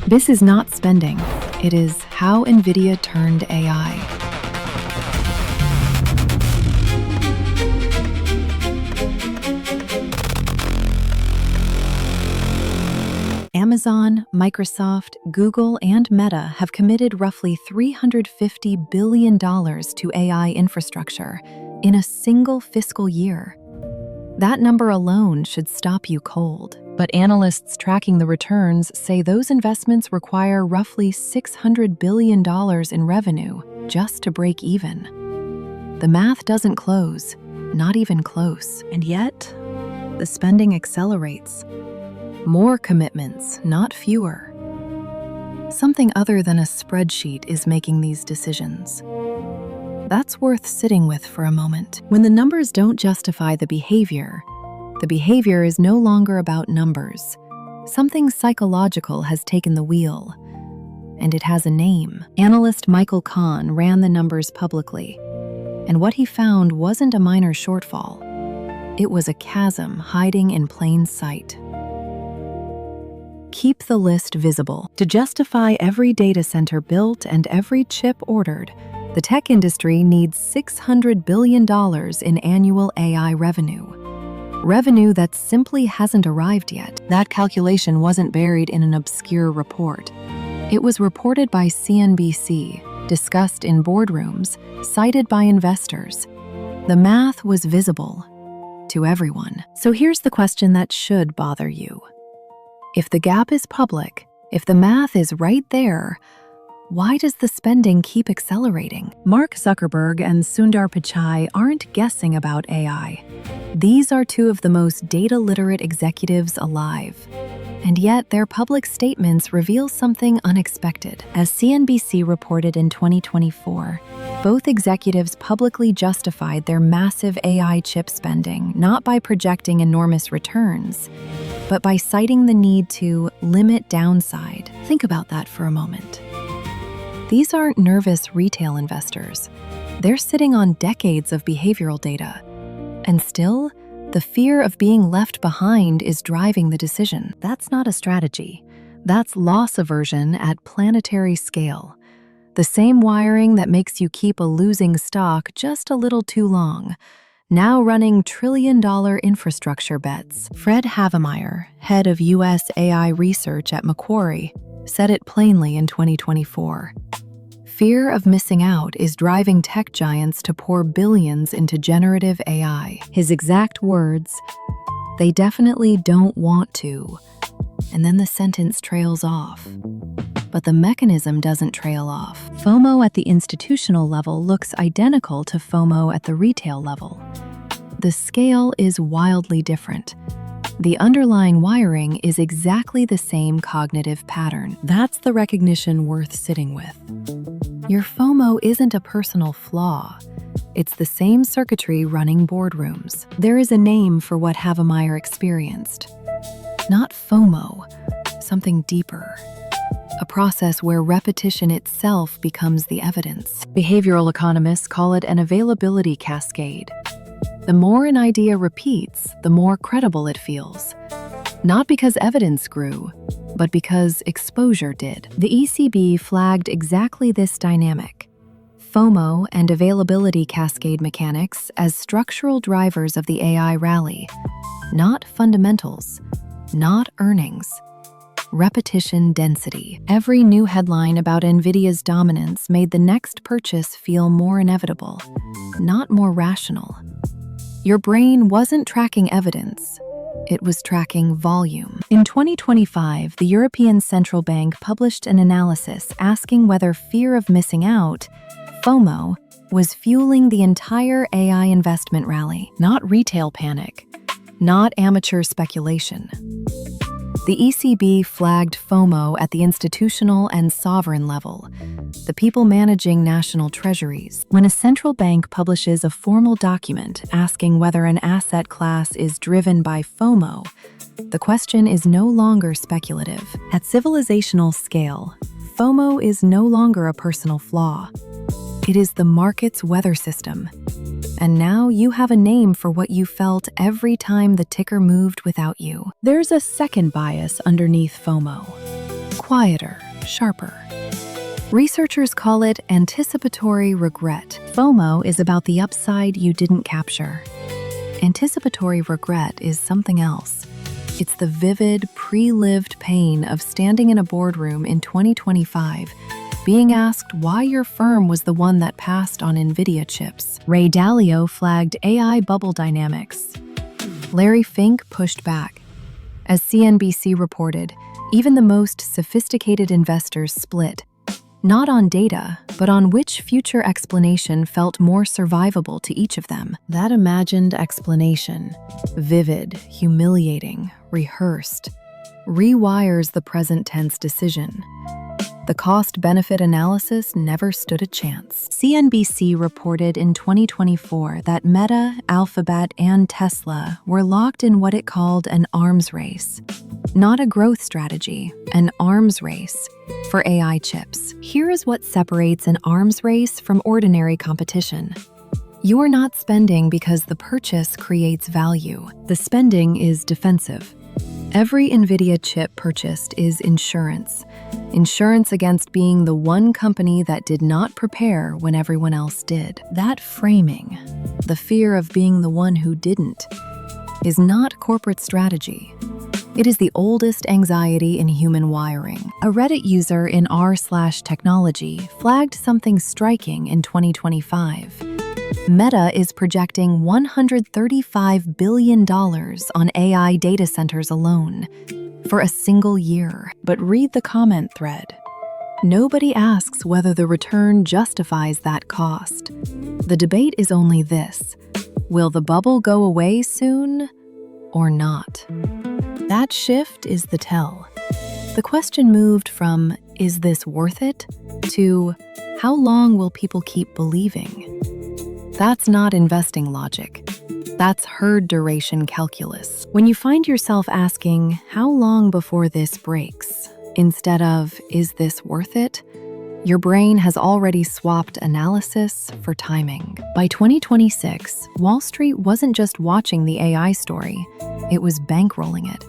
This is not spending. It is how Nvidia turned AI. Amazon, Microsoft, Google, and Meta have committed roughly $350 billion to AI infrastructure in a single fiscal year. That number alone should stop you cold. But analysts tracking the returns say those investments require roughly $600 billion in revenue just to break even. The math doesn't close, not even close. And yet, the spending accelerates. More commitments, not fewer. Something other than a spreadsheet is making these decisions. That's worth sitting with for a moment. When the numbers don't justify the behavior is no longer about numbers. Something psychological has taken the wheel, and it has a name. Analyst Michael Kahn ran the numbers publicly, and what he found wasn't a minor shortfall. It was a chasm hiding in plain sight. Keep the list visible. To justify every data center built and every chip ordered, the tech industry needs $600 billion in annual AI revenue. Revenue that simply hasn't arrived yet. That calculation wasn't buried in an obscure report. It was reported by CNBC, discussed in boardrooms, cited by investors. The math was visible to everyone. So here's the question that should bother you. If the gap is public, if the math is right there, why does the spending keep accelerating? Mark Zuckerberg and Sundar Pichai aren't guessing about AI. These are two of the most data-literate executives alive. And yet, their public statements reveal something unexpected. As CNBC reported in 2024, both executives publicly justified their massive AI chip spending not by projecting enormous returns, but by citing the need to limit downside. Think about that for a moment. These aren't nervous retail investors. They're sitting on decades of behavioral data. And still, the fear of being left behind is driving the decision. That's not a strategy. That's loss aversion at planetary scale. The same wiring that makes you keep a losing stock just a little too long, now running trillion-dollar infrastructure bets. Fred Havemeyer, head of U.S. AI research at Macquarie, said it plainly in 2024. Fear of missing out is driving tech giants to pour billions into generative AI. His exact words, "They definitely don't want to," and then the sentence trails off. But the mechanism doesn't trail off. FOMO at the institutional level looks identical to FOMO at the retail level. The scale is wildly different. The underlying wiring is exactly the same cognitive pattern. That's the recognition worth sitting with. Your FOMO isn't a personal flaw. It's the same circuitry running boardrooms. There is a name for what Havemeyer experienced. Not FOMO, something deeper. A process where repetition itself becomes the evidence. Behavioral economists call it an availability cascade. The more an idea repeats, the more credible it feels. Not because evidence grew, but because exposure did. The ECB flagged exactly this dynamic: FOMO and availability cascade mechanics as structural drivers of the AI rally. Not fundamentals, not earnings. Repetition density. Every new headline about Nvidia's dominance made the next purchase feel more inevitable, not more rational. Your brain wasn't tracking evidence, it was tracking volume. In 2025, the European Central Bank published an analysis asking whether fear of missing out, FOMO, was fueling the entire AI investment rally. Not retail panic, not amateur speculation. The ECB flagged FOMO at the institutional and sovereign level, the people managing national treasuries. When a central bank publishes a formal document asking whether an asset class is driven by FOMO, the question is no longer speculative. At civilizational scale, FOMO is no longer a personal flaw. It is the market's weather system. And now you have a name for what you felt every time the ticker moved without you. There's a second bias underneath FOMO: quieter, sharper. Researchers call it anticipatory regret. FOMO is about the upside you didn't capture. Anticipatory regret is something else. It's the vivid, pre-lived pain of standing in a boardroom in 2025, being asked why your firm was the one that passed on Nvidia chips. Ray Dalio flagged AI bubble dynamics. Larry Fink pushed back. As CNBC reported, even the most sophisticated investors split, not on data, but on which future explanation felt more survivable to each of them. That imagined explanation, vivid, humiliating, rehearsed, rewires the present tense decision. The cost-benefit analysis never stood a chance. CNBC reported in 2024 that Meta, Alphabet, and Tesla were locked in what it called an arms race. Not a growth strategy, an arms race for AI chips. Here is what separates an arms race from ordinary competition. You're not spending because the purchase creates value. The spending is defensive. Every Nvidia chip purchased is insurance. Insurance against being the one company that did not prepare when everyone else did. That framing, the fear of being the one who didn't, is not corporate strategy. It is the oldest anxiety in human wiring. A Reddit user in r/technology flagged something striking in 2025. Meta is projecting $135 billion on AI data centers alone for a single year. But read the comment thread. Nobody asks whether the return justifies that cost. The debate is only this: will the bubble go away soon or not? That shift is the tell. The question moved from, is this worth it, to, how long will people keep believing? That's not investing logic. That's herd duration calculus. When you find yourself asking, how long before this breaks, instead of, is this worth it? Your brain has already swapped analysis for timing. By 2026, Wall Street wasn't just watching the AI story, it was bankrolling it.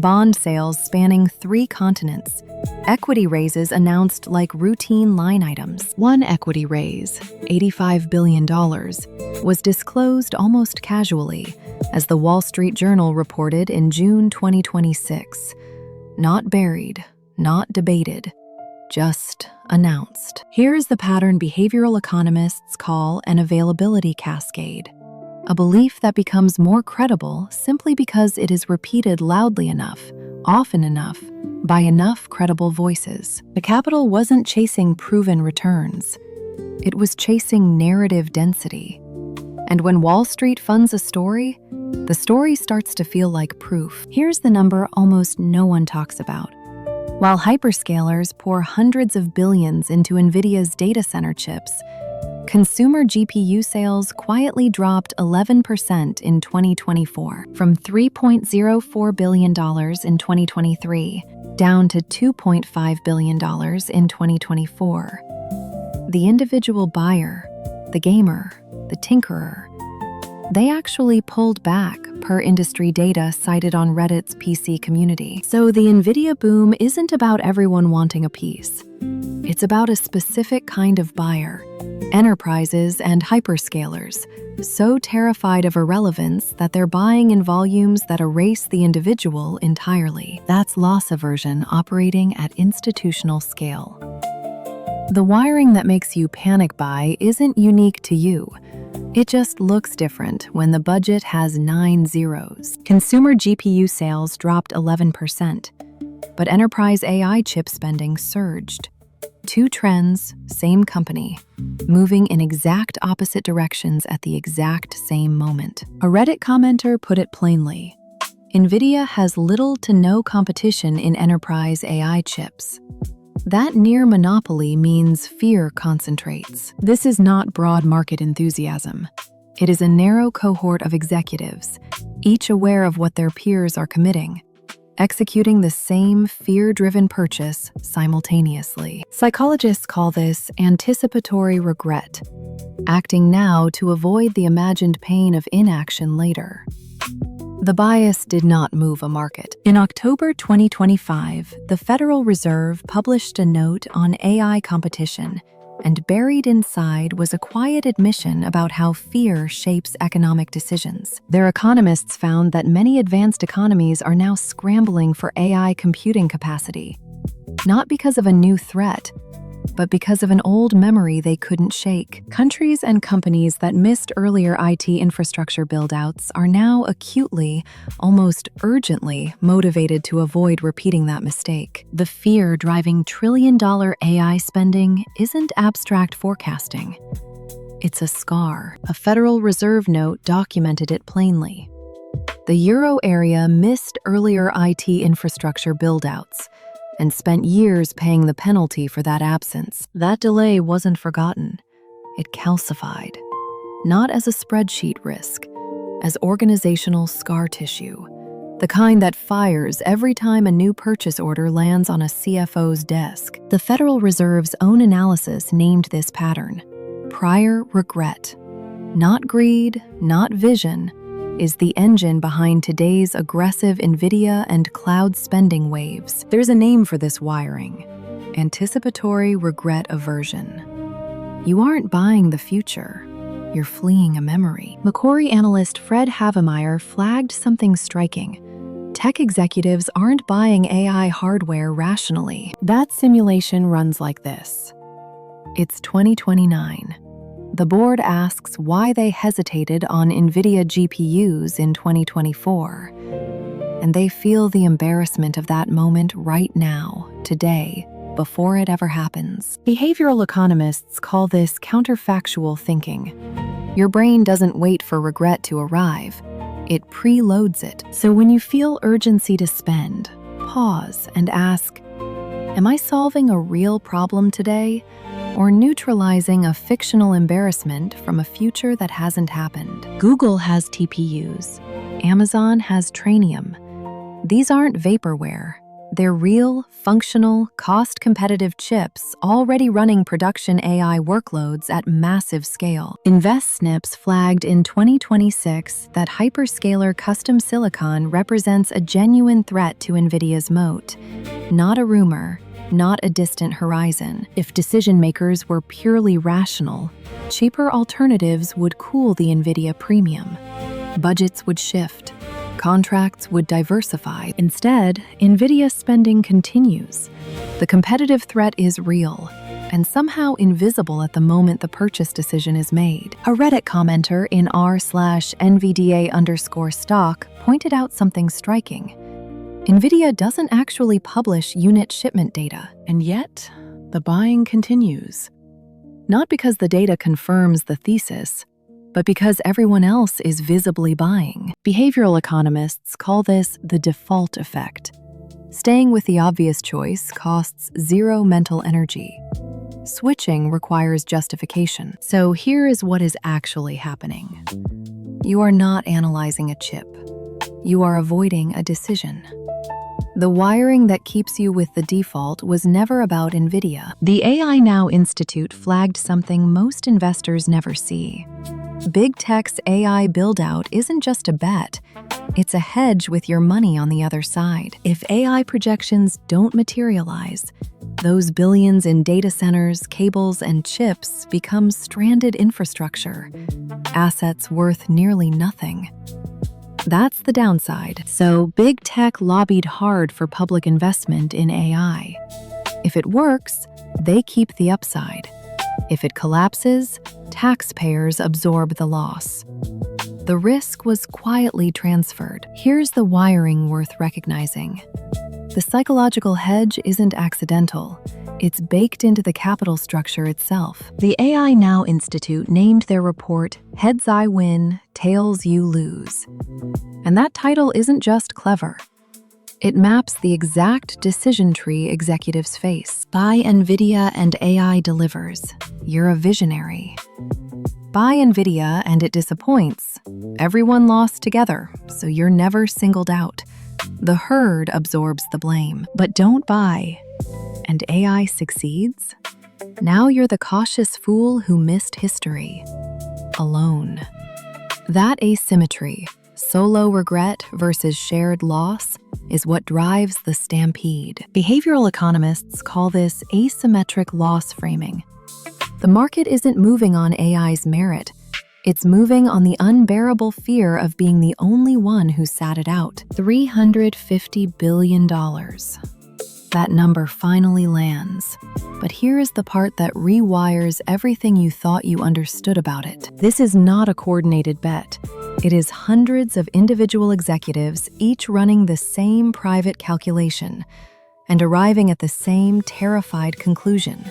Bond sales spanning 3 continents. Equity raises announced like routine line items. One equity raise, $85 billion, was disclosed almost casually, as the Wall Street Journal reported in June 2026. Not buried, not debated, just announced. Here's the pattern behavioral economists call an availability cascade. A belief that becomes more credible simply because it is repeated loudly enough, often enough, by enough credible voices. The capital wasn't chasing proven returns. It was chasing narrative density. And when Wall Street funds a story, the story starts to feel like proof. Here's the number almost no one talks about. While hyperscalers pour hundreds of billions into Nvidia's data center chips, consumer GPU sales quietly dropped 11% in 2024, from $3.04 billion in 2023 down to $2.5 billion in 2024. The individual buyer, the gamer, the tinkerer, they actually pulled back, per industry data cited on Reddit's PC community. So the Nvidia boom isn't about everyone wanting a piece. It's about a specific kind of buyer, enterprises and hyperscalers, so terrified of irrelevance that they're buying in volumes that erase the individual entirely. That's loss aversion operating at institutional scale. The wiring that makes you panic buy isn't unique to you. It just looks different when the budget has 9 zeros. Consumer GPU sales dropped 11%, but enterprise AI chip spending surged. 2 trends, same company, moving in exact opposite directions at the exact same moment. A Reddit commenter put it plainly: Nvidia has little to no competition in enterprise AI chips. That near monopoly means fear concentrates. This is not broad market enthusiasm. It is a narrow cohort of executives, each aware of what their peers are committing, executing the same fear-driven purchase simultaneously. Psychologists call this anticipatory regret, acting now to avoid the imagined pain of inaction later. The bias did not move a market. In October 2025, the Federal Reserve published a note on AI competition, and buried inside was a quiet admission about how fear shapes economic decisions. Their economists found that many advanced economies are now scrambling for AI computing capacity, not because of a new threat, but because of an old memory they couldn't shake. Countries and companies that missed earlier IT infrastructure build-outs are now acutely, almost urgently, motivated to avoid repeating that mistake. The fear driving trillion-dollar AI spending isn't abstract forecasting. It's a scar. A Federal Reserve note documented it plainly. The Euro area missed earlier IT infrastructure build-outs and spent years paying the penalty for that absence. That delay wasn't forgotten. It calcified, not as a spreadsheet risk, as organizational scar tissue, the kind that fires every time a new purchase order lands on a CFO's desk. The Federal Reserve's own analysis named this pattern prior regret. Not greed, not vision, is the engine behind today's aggressive Nvidia and cloud spending waves. There's a name for this wiring: anticipatory regret aversion. You aren't buying the future, you're fleeing a memory. Macquarie analyst Fred Havemeyer flagged something striking. Tech executives aren't buying AI hardware rationally. That simulation runs like this. It's 2029. The board asks why they hesitated on Nvidia GPUs in 2024. And they feel the embarrassment of that moment right now, today, before it ever happens. Behavioral economists call this counterfactual thinking. Your brain doesn't wait for regret to arrive. It preloads it. So when you feel urgency to spend, pause and ask, am I solving a real problem today, or neutralizing a fictional embarrassment from a future that hasn't happened? Google has TPUs. Amazon has Trainium. These aren't vaporware. They're real, functional, cost-competitive chips already running production AI workloads at massive scale. InvestSnips flagged in 2026 that hyperscaler custom silicon represents a genuine threat to Nvidia's moat, not a rumor, not a distant horizon. If decision makers were purely rational, cheaper alternatives would cool the Nvidia premium. Budgets would shift. Contracts would diversify. Instead, Nvidia spending continues. The competitive threat is real, and somehow invisible at the moment the purchase decision is made. A Reddit commenter in r/NVDA_stock pointed out something striking. Nvidia doesn't actually publish unit shipment data, and yet the buying continues. Not because the data confirms the thesis, but because everyone else is visibly buying. Behavioral economists call this the default effect. Staying with the obvious choice costs zero mental energy. Switching requires justification. So here is what is actually happening. You are not analyzing a chip. You are avoiding a decision. The wiring that keeps you with the default was never about Nvidia. The AI Now Institute flagged something most investors never see. Big Tech's AI build-out isn't just a bet, it's a hedge with your money on the other side. If AI projections don't materialize, those billions in data centers, cables, and chips become stranded infrastructure, assets worth nearly nothing. That's the downside. So Big Tech lobbied hard for public investment in AI. If it works, they keep the upside. If it collapses, taxpayers absorb the loss. The risk was quietly transferred. Here's the wiring worth recognizing. The psychological hedge isn't accidental. It's baked into the capital structure itself. The AI Now Institute named their report, Heads I Win, Tails You Lose. And that title isn't just clever. It maps the exact decision tree executives face. Buy Nvidia and AI delivers. You're a visionary. Buy Nvidia and it disappoints. Everyone lost together, so you're never singled out. The herd absorbs the blame. But don't buy, and AI succeeds? Now you're the cautious fool who missed history. Alone. That asymmetry, Solo regret versus shared loss is what drives the stampede. Behavioral economists call this asymmetric loss framing. The market isn't moving on AI's merit. It's moving on the unbearable fear of being the only one who sat it out. $350 billion. That number finally lands. But here is the part that rewires everything you thought you understood about it. This is not a coordinated bet. It is hundreds of individual executives, each running the same private calculation and arriving at the same terrified conclusion.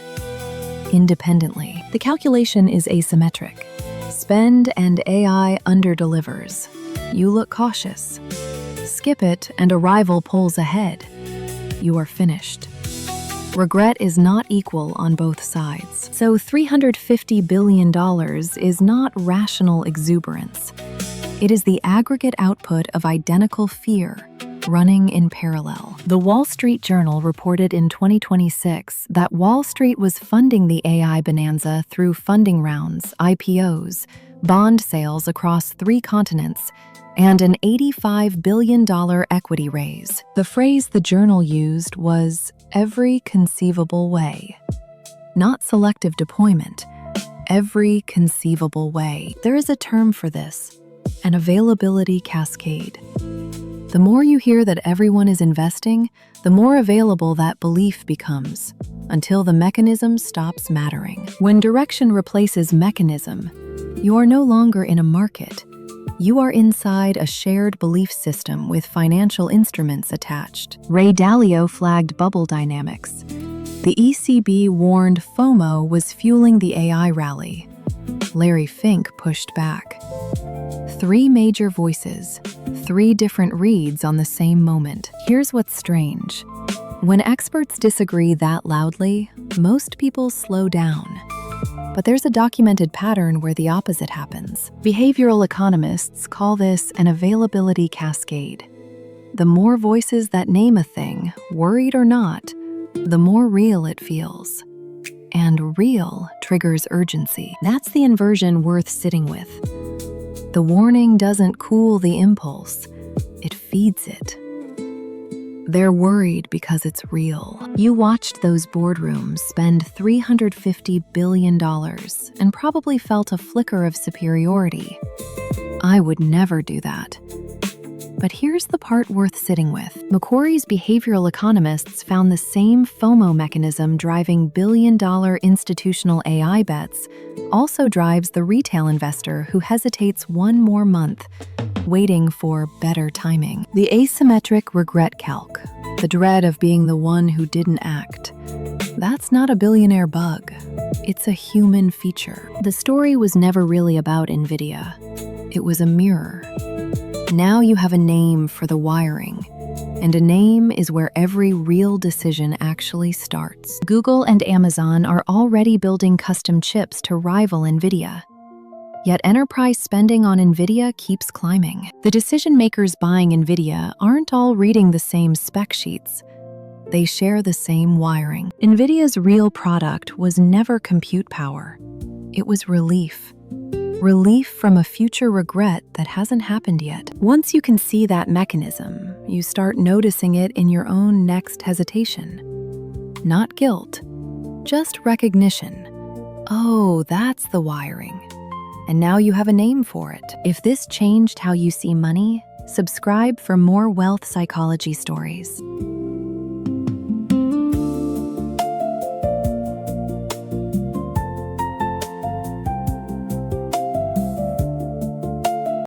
Independently, the calculation is asymmetric. Spend and AI underdelivers. You look cautious. Skip it and a rival pulls ahead. You are finished. Regret is not equal on both sides. So $350 billion is not rational exuberance. It is the aggregate output of identical fear running in parallel. The Wall Street Journal reported in 2026 that Wall Street was funding the AI bonanza through funding rounds, IPOs, bond sales across 3 continents, and an $85 billion equity raise. The phrase the journal used was every conceivable way. Not selective deployment, every conceivable way. There is a term for this, an availability cascade. The more you hear that everyone is investing, the more available that belief becomes, until the mechanism stops mattering. When direction replaces mechanism, you are no longer in a market. You are inside a shared belief system with financial instruments attached. Ray Dalio flagged bubble dynamics. The ECB warned FOMO was fueling the AI rally. Larry Fink pushed back. 3 major voices, 3 different reads on the same moment. Here's what's strange. When experts disagree that loudly, most people slow down. But there's a documented pattern where the opposite happens. Behavioral economists call this an availability cascade. The more voices that name a thing, worried or not, the more real it feels. And real triggers urgency. That's the inversion worth sitting with. The warning doesn't cool the impulse, it feeds it. They're worried because it's real. You watched those boardrooms spend $350 billion and probably felt a flicker of superiority. I would never do that. But here's the part worth sitting with. Macquarie's behavioral economists found the same FOMO mechanism driving billion-dollar institutional AI bets also drives the retail investor who hesitates one more month, waiting for better timing. The asymmetric regret calc, the dread of being the one who didn't act. That's not a billionaire bug. It's a human feature. The story was never really about Nvidia. It was a mirror. Now you have a name for the wiring, and a name is where every real decision actually starts. Google and Amazon are already building custom chips to rival Nvidia. Yet enterprise spending on Nvidia keeps climbing. The decision makers buying Nvidia aren't all reading the same spec sheets. They share the same wiring. Nvidia's real product was never compute power. It was relief. Relief from a future regret that hasn't happened yet. Once you can see that mechanism, you start noticing it in your own next hesitation. Not guilt, just recognition. Oh, that's the wiring. And now you have a name for it. If this changed how you see money, subscribe for more wealth psychology stories.